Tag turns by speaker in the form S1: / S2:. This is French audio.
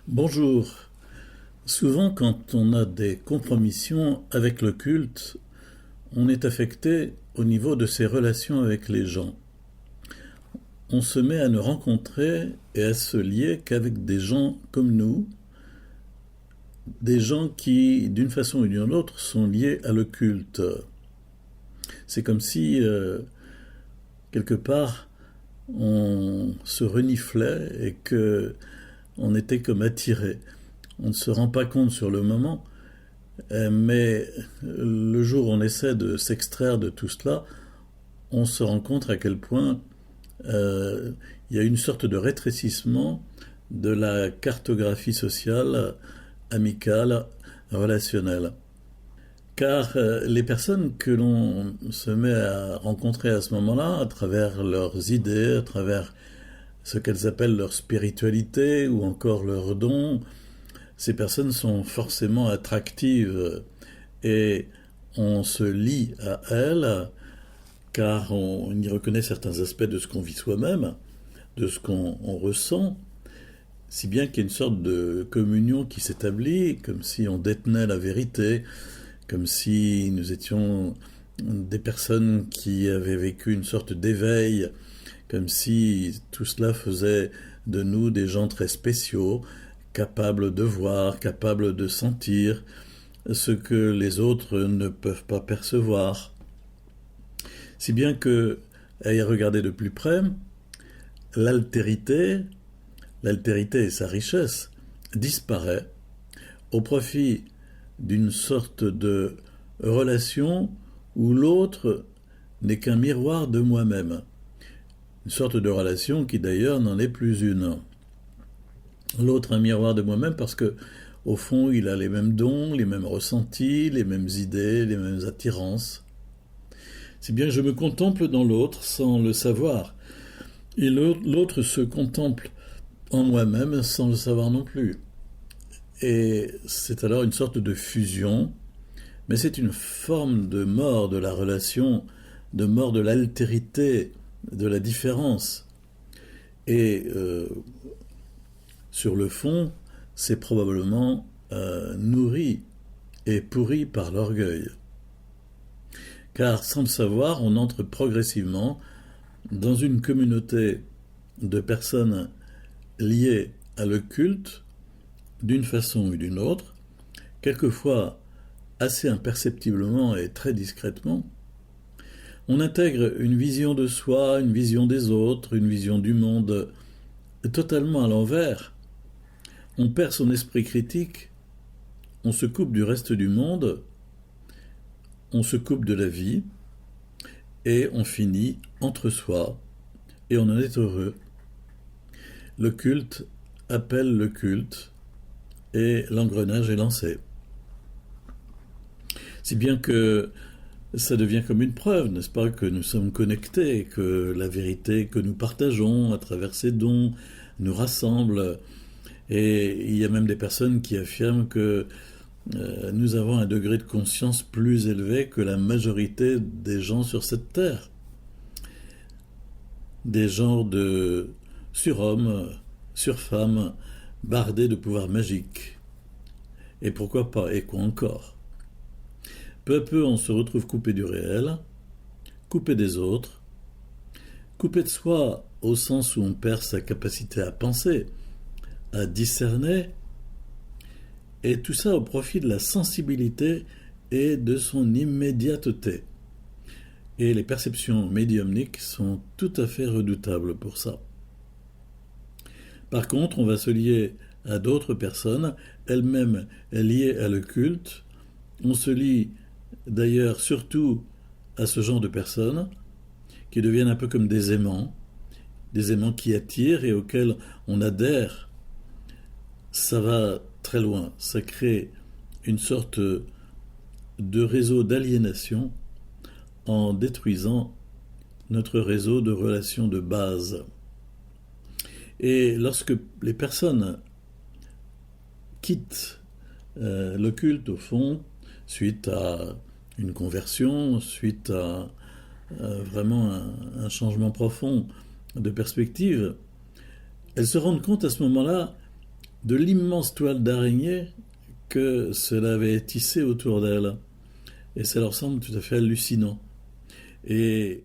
S1: Bonjour. Souvent, quand on a des compromissions avec le culte, on est affecté au niveau de ses relations avec les gens. On se met à ne rencontrer et à se lier qu'avec des gens comme nous, des gens qui, d'une façon ou d'une autre, sont liés à le culte. C'est comme si, quelque part, on se reniflait et que on était comme attiré. On ne se rend pas compte sur le moment, mais le jour où on essaie de s'extraire de tout cela, on se rend compte à quel point il y a une sorte de rétrécissement de la cartographie sociale, amicale, relationnelle. Car les personnes que l'on se met à rencontrer à ce moment-là, à travers leurs idées, à travers ce qu'elles appellent leur spiritualité ou encore leurs dons, ces personnes sont forcément attractives et on se lie à elles car on y reconnaît certains aspects de ce qu'on vit soi-même, de ce qu'on ressent, si bien qu'il y a une sorte de communion qui s'établit, comme si on détenait la vérité, comme si nous étions des personnes qui avaient vécu une sorte d'éveil, comme si tout cela faisait de nous des gens très spéciaux, capables de voir, capables de sentir ce que les autres ne peuvent pas percevoir. Si bien que, à y regarder de plus près, l'altérité et sa richesse disparaît au profit d'une sorte de relation où l'autre n'est qu'un miroir de moi-même. Une sorte de relation qui d'ailleurs n'en est plus une. L'autre un miroir de moi-même parce que, au fond, il a les mêmes dons, les mêmes ressentis, les mêmes idées, les mêmes attirances. Si bien que je me contemple dans l'autre sans le savoir. Et l'autre se contemple en moi-même sans le savoir non plus. Et c'est alors une sorte de fusion, mais c'est une forme de mort de la relation, de mort de l'altérité, de la différence. Et sur le fond, c'est probablement nourri et pourri par l'orgueil. Car sans le savoir, on entre progressivement dans une communauté de personnes liées à le culte d'une façon ou d'une autre, quelquefois assez imperceptiblement et très discrètement. On intègre une vision de soi, une vision des autres, une vision du monde totalement à l'envers. On perd son esprit critique, on se coupe du reste du monde, on se coupe de la vie, et on finit entre soi, et on en est heureux. Le culte appelle le culte, et l'engrenage est lancé. Si bien que ça devient comme une preuve, n'est-ce pas, que nous sommes connectés, que la vérité que nous partageons à travers ces dons nous rassemble. Et il y a même des personnes qui affirment que nous avons un degré de conscience plus élevé que la majorité des gens sur cette terre. Des genres de surhommes, surfemmes, bardés de pouvoirs magiques. Et pourquoi pas, et quoi encore? Peu à peu, on se retrouve coupé du réel, coupé des autres, coupé de soi au sens où on perd sa capacité à penser, à discerner, et tout ça au profit de la sensibilité et de son immédiateté. Et les perceptions médiumniques sont tout à fait redoutables pour ça. Par contre, on va se lier à d'autres personnes, elles-mêmes liées à le culte. On se lie d'ailleurs surtout à ce genre de personnes qui deviennent un peu comme des aimants qui attirent et auxquels on adhère. Ça va très loin, ça crée une sorte de réseau d'aliénation en détruisant notre réseau de relations de base. Et lorsque les personnes quittent le culte, au fond, suite à une conversion, suite à vraiment un changement profond de perspective, elles se rendent compte à ce moment-là de l'immense toile d'araignée que cela avait tissée autour d'elle. Et ça leur semble tout à fait hallucinant. Et